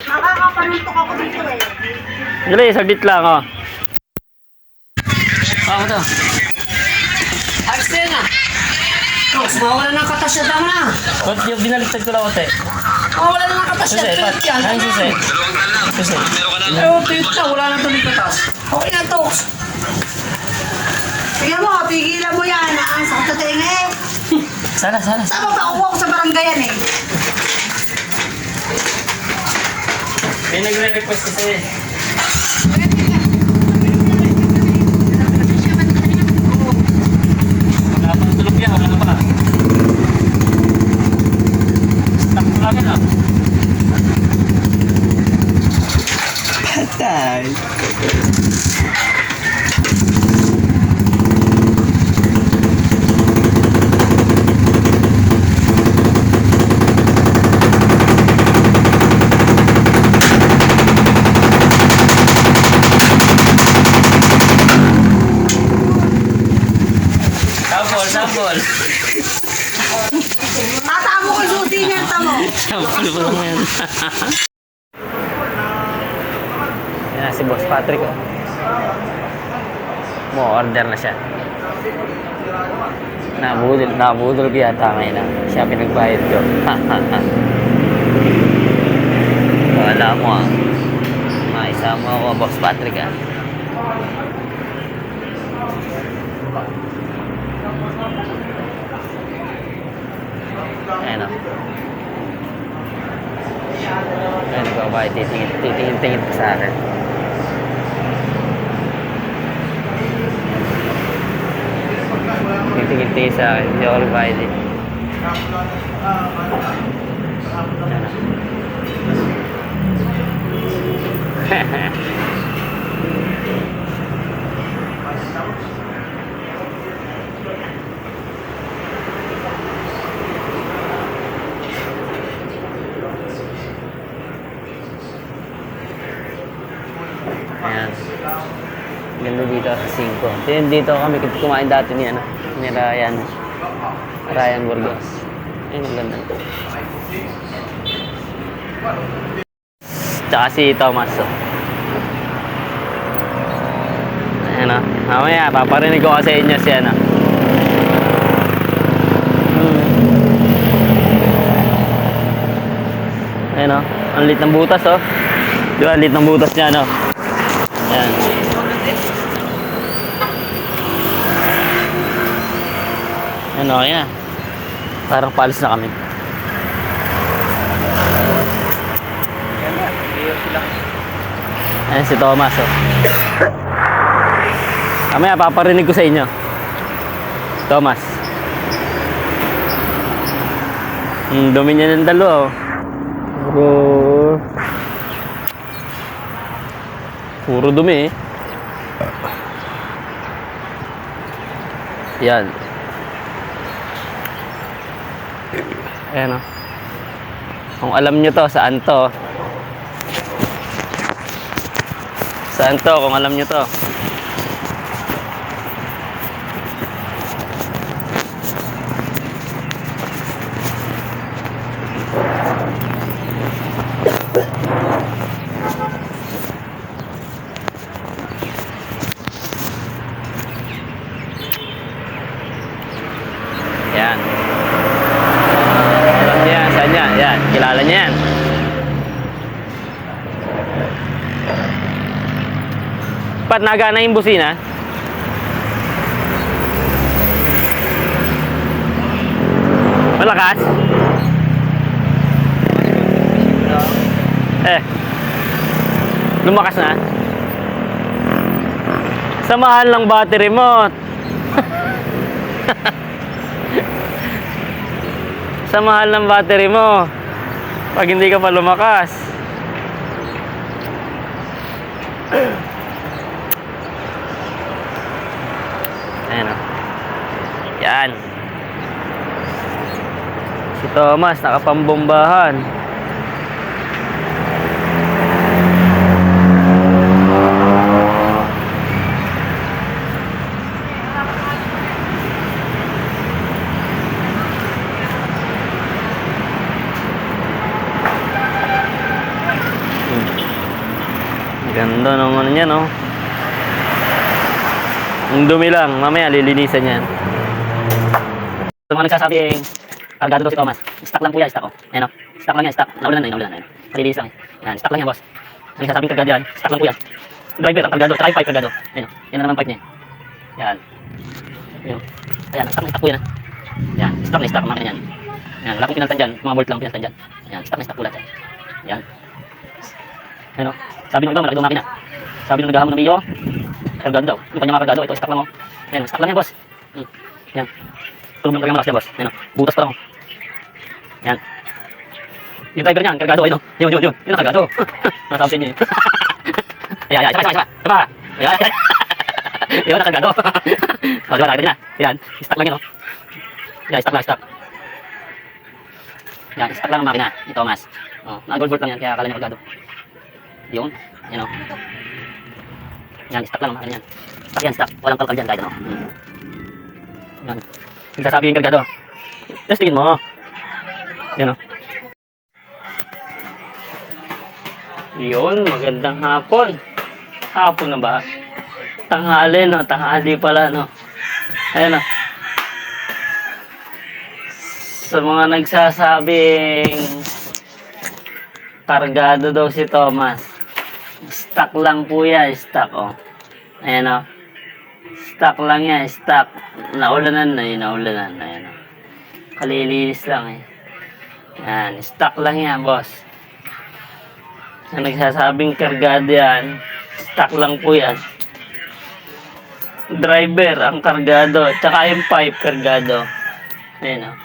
Nakakapanuntok ako dito eh. Dali, saglit lang, oh. Ano to? Ayos na yun ah. Mawala ng katas na tama na. Ba't yung binaliktad ko lang ko, te? Mawala na ng katas na. Susi, pat. Ano susi? Susi. Tuyot na. Wala na tuloy katas. Okay na to. Sige mo, pigilan mo yan. Ang sakit na tenga eh. Sana. Saan ba ako sa baranggayan eh? May nagre-request kasi. Wala pa tulog yan, wala pa. Stuck ko lang yan, ah. Patay. Sambol. Tatamo ko yung susi niyan, tamo. Sambol pa lang yan. Yan na si Boss Patrick, oh. Mo-order na siya. Nabudol ko yata ngayon na siya pinagbayad ko. Wala mo, ah. Maisa mo ako, Boss Patrick, ah. Ayan, o. Ayan ko ba, titingin pa sa akin. Titingin sa akin, hindi ako nagbayad eh. Ayan. Ayan. Ganda dito sa 5. Dito kami kumain dati ni Ryan Burgos. Ayun, ang ganda. Tsaka si Thomas, oh. Ayan, oh. Mamaya, paparinig ko kasi inyo si ano. Ayan, oh. Ang lit ng butas, oh. Di ba, ang lit ng butas niya, no? Ayan. Ayan, okay na. Parang paalis na kami. Ayan si Thomas, oh. Mamaya, paparinig ko sa inyo. Thomas. Dumi niya ng dalo, oh. Puro dumi, eh. Yan. Ayan, oh. Kung alam nyo to, saan to? Saan to, kung alam nyo to? Yan. Alam niya, saan yan? Yan, kilala niya yan. Pat, nagana yung busina? Malakas? Lumakas na? Sa mahal ng battery mo. Sa mahal ng battery mo. Pag hindi ka pa lumakas. Ayan, oh. Yan. Si Thomas nakapambombahan. Ganda ng ano niya, no? Ang dumi lang. Mamaya, lilinisan yan. Sa mga nagsasabing, kargado daw si Thomas. Stock lang po yan, stock, oh. Ayan, oh. Stock lang yan, stock. Naulan na, naulan na. Malilinis lang, eh. Yan, stock lang yan, boss. Ang nagsasabing kargado yan, stock lang po yan. Driver, ang kargado, tsaka yung pipe kargado. Ayan, oh. Yan na naman pipe niya. Yan. Ayan, ayan, stock po yan, ah. Yan, stock na stock, makina yan. Yan, wala pong pinaltan dyan, mga bolt lang pinaltan dyan. Yan, stock na stock po lahat yan. Yan. Ayan, oh. Sabi nung iba, malaki daw makina. Sabi nung naghahamon ng iyo, kargado daw. Yung kanya mga kargado, ito, stock lang, oh. Ayan, stock lang yan, boss. Yan. Tulong lang talaga malakas yan, boss. Ayan, oh. Butas pa lang, oh. Yan. Yung driver niyan, kargado, ayun, oh. Yun. Yun ang kargado. Nasabi sa inyo, eh. Ayan, saba. Ayan. Yun ang kargado. O, diba, nakita niyo na. Yan, stock lang yan, oh. Yan, stock. Yan, stock lang ang makina ni Thomas. Oh, naka-gold bolt lang yan, kaya akala niya kargado. Yun, yan, oh. Yan, stock lang ang makina yan. Stock yan, stock. Walang kalkal dyan, kahit ano. Yan. Nagsasabi yung kargado. Testingin mo. Yan, oh. Yun, magandang hapon. Hapon na ba? Tanghali, no? Tanghali pala, no? Ayan, no? Sa mga nagsasabing kargado daw si Thomas, stock lang po yan, stock, oh. Ayan, oh. Stock lang yan, stock. Naulanan na yun, naulanan. Ayan, oh. Kalilinis lang, eh. Yan, stock lang yan, boss. Sa nagsasabing kargado yan, stock lang po yan. Driver ang kargado, tsaka yung pipe kargado. Ayan, oh.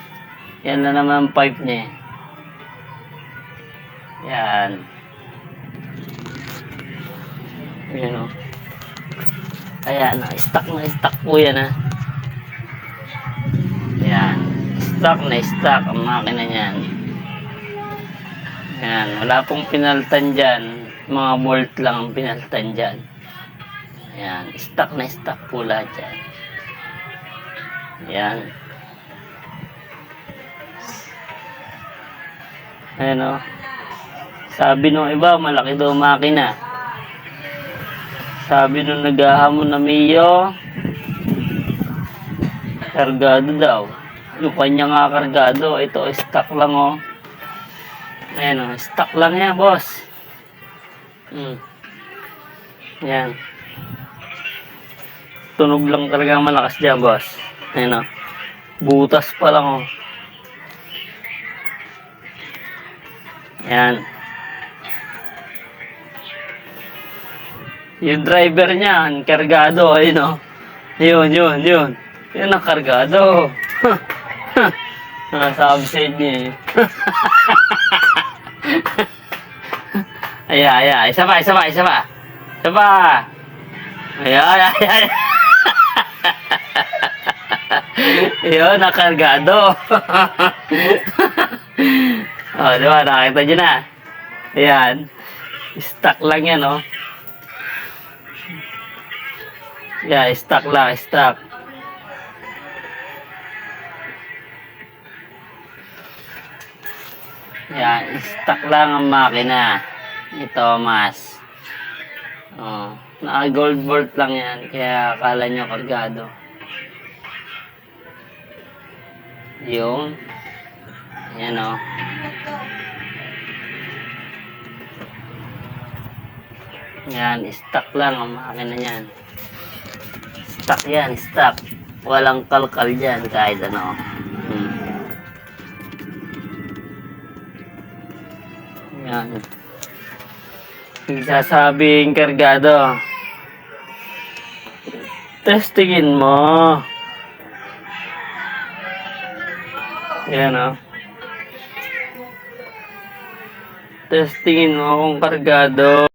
Yan na naman ang pipe niya, eh. Yan. Ayan, oh. Ayan, oh. Stock na stock po yan, ha. Yan. Stock na stock ang makina niyan. Yan. Wala pong pinaltan dyan. Mga bolt lang ang pinaltan dyan. Yan. Stock na stock po lahat dyan. Yan. Ayan, o. Sabi nung iba, malaki daw makina. Sabi nung naghahamon na Mio, kargado daw. Yung kanya nga kargado, ito stock lang, o. Ayan, o. Stock lang yan, boss. Ayan. Tunog lang talaga malakas dyan, boss. Ayan, o. Butas pa lang, o. Ayan. Yung driver niyan, kargado, ayun, o. Yun. Yun ang kargado. Sabi sa inyo, eh. Ayan. Isa pa. Ayan. Yun, nakargado. O, diba? Nakita nyo na. Ayan. Stock lang yan, o. Yeah, stock lang, stock. Yan, stock lang ang makina ni Thomas. Oh, naka-gold bolt lang yan, kaya akala nyo kargado. Yung, yan, oh. Yan, stock lang ang makina niyan. Stock yan, stock. Walang kalkal dyan kahit ano. Yan. Nagsasabing kargado. Testingin mo. Yan, o. Testingin mo kung kargado.